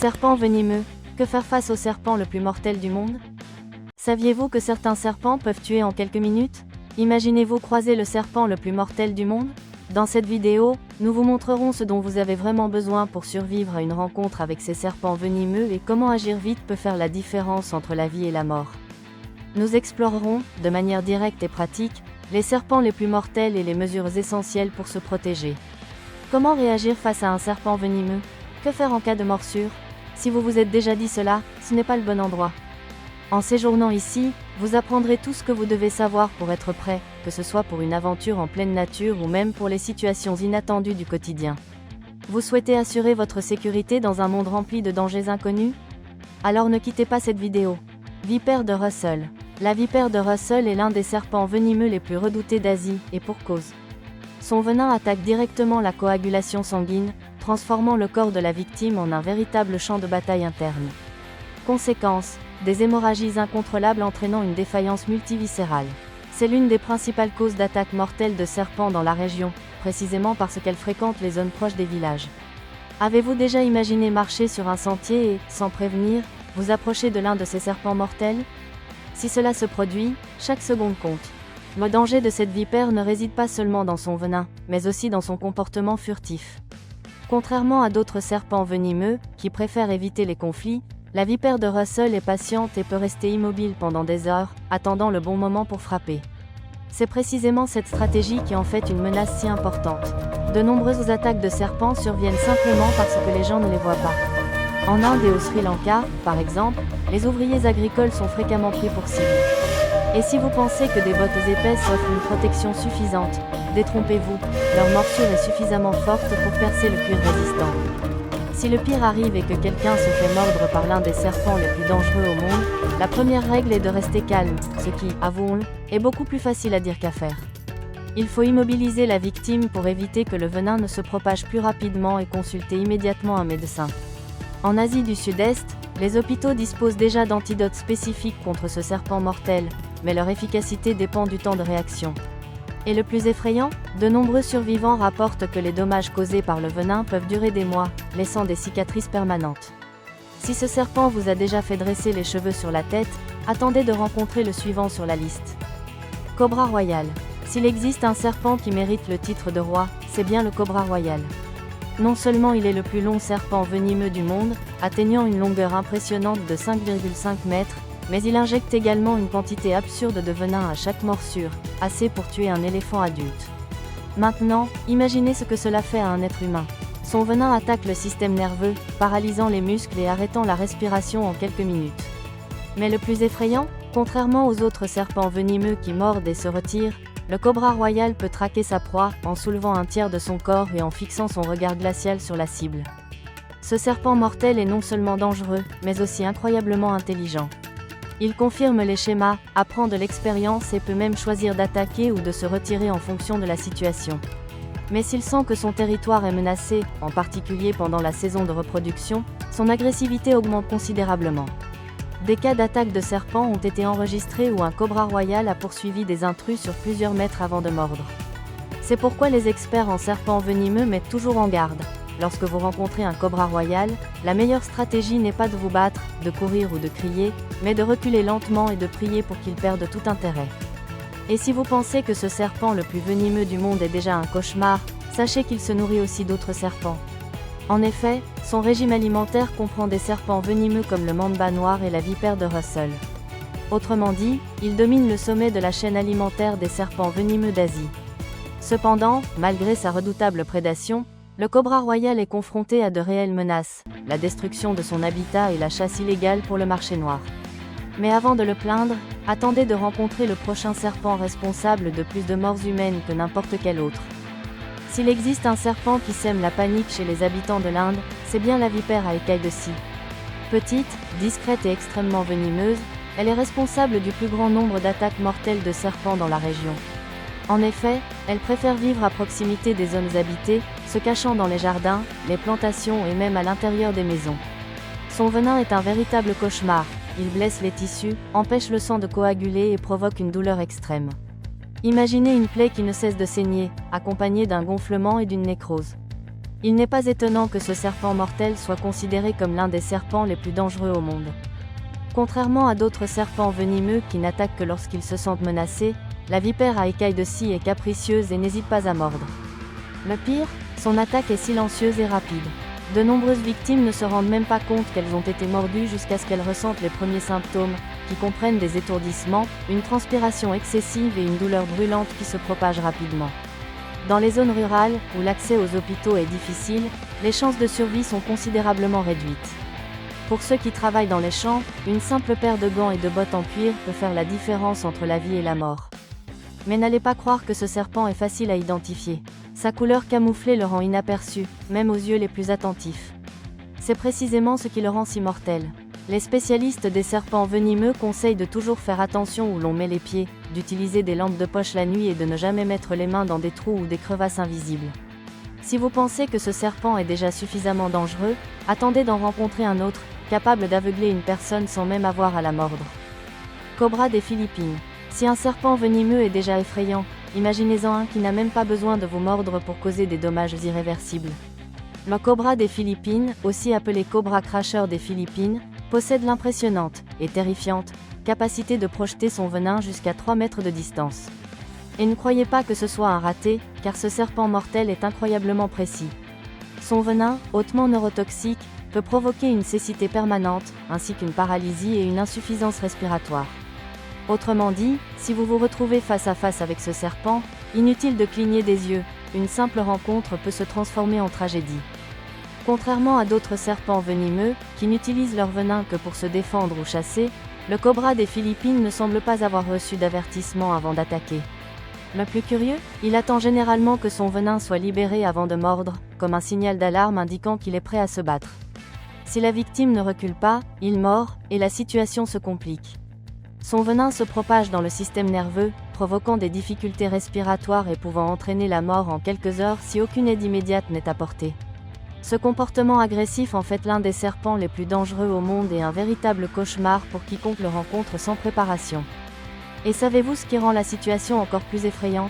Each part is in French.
Serpent venimeux, que faire face au serpent le plus mortel du monde? Saviez-vous que certains serpents peuvent tuer en quelques minutes? Imaginez-vous croiser le serpent le plus mortel du monde? Dans cette vidéo, nous vous montrerons ce dont vous avez vraiment besoin pour survivre à une rencontre avec ces serpents venimeux et comment agir vite peut faire la différence entre la vie et la mort. Nous explorerons, de manière directe et pratique, les serpents les plus mortels et les mesures essentielles pour se protéger. Comment réagir face à un serpent venimeux? Que faire en cas de morsure? Si vous vous êtes déjà dit cela, ce n'est pas le bon endroit. En séjournant ici, vous apprendrez tout ce que vous devez savoir pour être prêt, que ce soit pour une aventure en pleine nature ou même pour les situations inattendues du quotidien. Vous souhaitez assurer votre sécurité dans un monde rempli de dangers inconnus? Alors ne quittez pas cette vidéo. Vipère de Russell. La vipère de Russell est l'un des serpents venimeux les plus redoutés d'Asie, et pour cause. Son venin attaque directement la coagulation sanguine, transformant le corps de la victime en un véritable champ de bataille interne. Conséquence, des hémorragies incontrôlables entraînant une défaillance multiviscérale. C'est l'une des principales causes d'attaques mortelles de serpents dans la région, précisément parce qu'elle fréquente les zones proches des villages. Avez-vous déjà imaginé marcher sur un sentier et, sans prévenir, vous approcher de l'un de ces serpents mortels? Si cela se produit, chaque seconde compte. Le danger de cette vipère ne réside pas seulement dans son venin, mais aussi dans son comportement furtif. Contrairement à d'autres serpents venimeux, qui préfèrent éviter les conflits, la vipère de Russell est patiente et peut rester immobile pendant des heures, attendant le bon moment pour frapper. C'est précisément cette stratégie qui en fait une menace si importante. De nombreuses attaques de serpents surviennent simplement parce que les gens ne les voient pas. En Inde et au Sri Lanka, par exemple, les ouvriers agricoles sont fréquemment pris pour cible. Et si vous pensez que des bottes épaisses offrent une protection suffisante, détrompez-vous, leur morsure est suffisamment forte pour percer le cuir résistant. Si le pire arrive et que quelqu'un se fait mordre par l'un des serpents les plus dangereux au monde, la première règle est de rester calme, ce qui, avouons-le, est beaucoup plus facile à dire qu'à faire. Il faut immobiliser la victime pour éviter que le venin ne se propage plus rapidement et consulter immédiatement un médecin. En Asie du Sud-Est, les hôpitaux disposent déjà d'antidotes spécifiques contre ce serpent mortel, mais leur efficacité dépend du temps de réaction. Et le plus effrayant, de nombreux survivants rapportent que les dommages causés par le venin peuvent durer des mois, laissant des cicatrices permanentes. Si ce serpent vous a déjà fait dresser les cheveux sur la tête, attendez de rencontrer le suivant sur la liste. Cobra royal. S'il existe un serpent qui mérite le titre de roi, c'est bien le cobra royal. Non seulement il est le plus long serpent venimeux du monde, atteignant une longueur impressionnante de 5,5 mètres, mais il injecte également une quantité absurde de venin à chaque morsure, assez pour tuer un éléphant adulte. Maintenant, imaginez ce que cela fait à un être humain. Son venin attaque le système nerveux, paralysant les muscles et arrêtant la respiration en quelques minutes. Mais le plus effrayant, contrairement aux autres serpents venimeux qui mordent et se retirent, le cobra royal peut traquer sa proie en soulevant un tiers de son corps et en fixant son regard glacial sur la cible. Ce serpent mortel est non seulement dangereux, mais aussi incroyablement intelligent. Il confirme les schémas, apprend de l'expérience et peut même choisir d'attaquer ou de se retirer en fonction de la situation. Mais s'il sent que son territoire est menacé, en particulier pendant la saison de reproduction, son agressivité augmente considérablement. Des cas d'attaque de serpents ont été enregistrés où un cobra royal a poursuivi des intrus sur plusieurs mètres avant de mordre. C'est pourquoi les experts en serpents venimeux mettent toujours en garde. Lorsque vous rencontrez un cobra royal, la meilleure stratégie n'est pas de vous battre, de courir ou de crier, mais de reculer lentement et de prier pour qu'il perde tout intérêt. Et si vous pensez que ce serpent le plus venimeux du monde est déjà un cauchemar, sachez qu'il se nourrit aussi d'autres serpents. En effet, son régime alimentaire comprend des serpents venimeux comme le mamba noir et la vipère de Russell. Autrement dit, il domine le sommet de la chaîne alimentaire des serpents venimeux d'Asie. Cependant, malgré sa redoutable prédation, le cobra royal est confronté à de réelles menaces, la destruction de son habitat et la chasse illégale pour le marché noir. Mais avant de le plaindre, attendez de rencontrer le prochain serpent responsable de plus de morts humaines que n'importe quel autre. S'il existe un serpent qui sème la panique chez les habitants de l'Inde, c'est bien la vipère à écailles de scie. Petite, discrète et extrêmement venimeuse, elle est responsable du plus grand nombre d'attaques mortelles de serpents dans la région. En effet, elle préfère vivre à proximité des zones habitées, se cachant dans les jardins, les plantations et même à l'intérieur des maisons. Son venin est un véritable cauchemar, il blesse les tissus, empêche le sang de coaguler et provoque une douleur extrême. Imaginez une plaie qui ne cesse de saigner, accompagnée d'un gonflement et d'une nécrose. Il n'est pas étonnant que ce serpent mortel soit considéré comme l'un des serpents les plus dangereux au monde. Contrairement à d'autres serpents venimeux qui n'attaquent que lorsqu'ils se sentent menacés, la vipère à écailles de scie est capricieuse et n'hésite pas à mordre. Le pire, son attaque est silencieuse et rapide. De nombreuses victimes ne se rendent même pas compte qu'elles ont été mordues jusqu'à ce qu'elles ressentent les premiers symptômes, qui comprennent des étourdissements, une transpiration excessive et une douleur brûlante qui se propage rapidement. Dans les zones rurales, où l'accès aux hôpitaux est difficile, les chances de survie sont considérablement réduites. Pour ceux qui travaillent dans les champs, une simple paire de gants et de bottes en cuir peut faire la différence entre la vie et la mort. Mais n'allez pas croire que ce serpent est facile à identifier. Sa couleur camouflée le rend inaperçu, même aux yeux les plus attentifs. C'est précisément ce qui le rend si mortel. Les spécialistes des serpents venimeux conseillent de toujours faire attention où l'on met les pieds, d'utiliser des lampes de poche la nuit et de ne jamais mettre les mains dans des trous ou des crevasses invisibles. Si vous pensez que ce serpent est déjà suffisamment dangereux, attendez d'en rencontrer un autre, capable d'aveugler une personne sans même avoir à la mordre. Cobra des Philippines. Si un serpent venimeux est déjà effrayant, imaginez-en un qui n'a même pas besoin de vous mordre pour causer des dommages irréversibles. Le cobra des Philippines, aussi appelé cobra cracheur des Philippines, possède l'impressionnante et terrifiante capacité de projeter son venin jusqu'à 3 mètres de distance. Et ne croyez pas que ce soit un raté, car ce serpent mortel est incroyablement précis. Son venin, hautement neurotoxique, peut provoquer une cécité permanente, ainsi qu'une paralysie et une insuffisance respiratoire. Autrement dit, si vous vous retrouvez face à face avec ce serpent, inutile de cligner des yeux, une simple rencontre peut se transformer en tragédie. Contrairement à d'autres serpents venimeux, qui n'utilisent leur venin que pour se défendre ou chasser, le cobra des Philippines ne semble pas avoir reçu d'avertissement avant d'attaquer. Le plus curieux, il attend généralement que son venin soit libéré avant de mordre, comme un signal d'alarme indiquant qu'il est prêt à se battre. Si la victime ne recule pas, il mord, et la situation se complique. Son venin se propage dans le système nerveux, provoquant des difficultés respiratoires et pouvant entraîner la mort en quelques heures si aucune aide immédiate n'est apportée. Ce comportement agressif en fait l'un des serpents les plus dangereux au monde et un véritable cauchemar pour quiconque le rencontre sans préparation. Et savez-vous ce qui rend la situation encore plus effrayante ?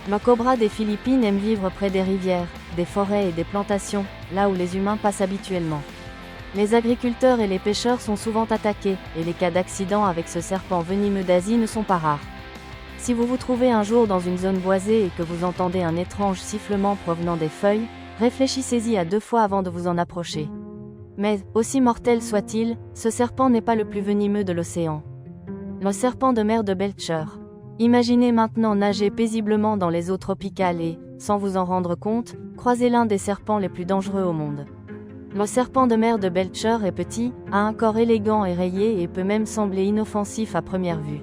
Le cobra des Philippines aime vivre près des rivières, des forêts et des plantations, là où les humains passent habituellement. Les agriculteurs et les pêcheurs sont souvent attaqués, et les cas d'accident avec ce serpent venimeux d'Asie ne sont pas rares. Si vous vous trouvez un jour dans une zone boisée et que vous entendez un étrange sifflement provenant des feuilles, réfléchissez-y à 2 fois avant de vous en approcher. Mais, aussi mortel soit-il, ce serpent n'est pas le plus venimeux de l'océan. Le serpent de mer de Belcher. Imaginez maintenant nager paisiblement dans les eaux tropicales et, sans vous en rendre compte, croiser l'un des serpents les plus dangereux au monde. Le serpent de mer de Belcher est petit, a un corps élégant et rayé et peut même sembler inoffensif à première vue.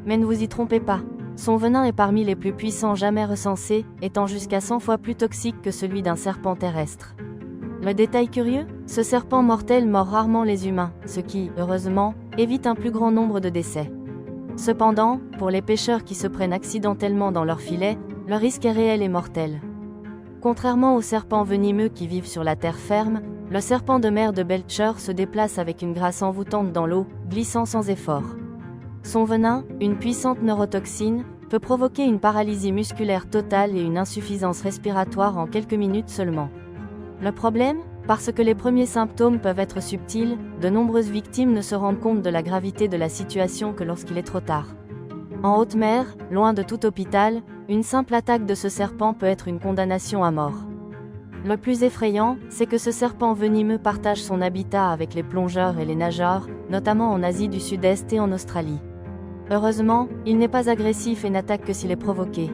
Mais ne vous y trompez pas, son venin est parmi les plus puissants jamais recensés, étant jusqu'à 100 fois plus toxique que celui d'un serpent terrestre. Le détail curieux, ce serpent mortel mord rarement les humains, ce qui, heureusement, évite un plus grand nombre de décès. Cependant, pour les pêcheurs qui se prennent accidentellement dans leur filet, le risque est réel et mortel. Contrairement aux serpents venimeux qui vivent sur la terre ferme, le serpent de mer de Belcher se déplace avec une grâce envoûtante dans l'eau, glissant sans effort. Son venin, une puissante neurotoxine, peut provoquer une paralysie musculaire totale et une insuffisance respiratoire en quelques minutes seulement. Le problème ? Parce que les premiers symptômes peuvent être subtils, de nombreuses victimes ne se rendent compte de la gravité de la situation que lorsqu'il est trop tard. En haute mer, loin de tout hôpital, une simple attaque de ce serpent peut être une condamnation à mort. Le plus effrayant, c'est que ce serpent venimeux partage son habitat avec les plongeurs et les nageurs, notamment en Asie du Sud-Est et en Australie. Heureusement, il n'est pas agressif et n'attaque que s'il est provoqué.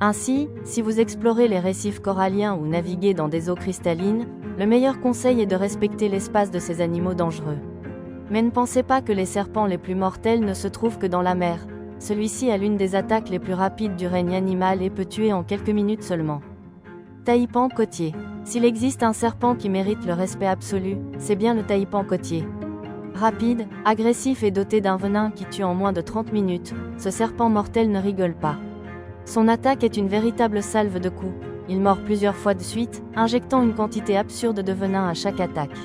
Ainsi, si vous explorez les récifs coralliens ou naviguez dans des eaux cristallines, le meilleur conseil est de respecter l'espace de ces animaux dangereux. Mais ne pensez pas que les serpents les plus mortels ne se trouvent que dans la mer. Celui-ci a l'une des attaques les plus rapides du règne animal et peut tuer en quelques minutes seulement. Taipan côtier. S'il existe un serpent qui mérite le respect absolu, c'est bien le taipan côtier. Rapide, agressif et doté d'un venin qui tue en moins de 30 minutes, ce serpent mortel ne rigole pas. Son attaque est une véritable salve de coups. Il mord plusieurs fois de suite, injectant une quantité absurde de venin à chaque attaque.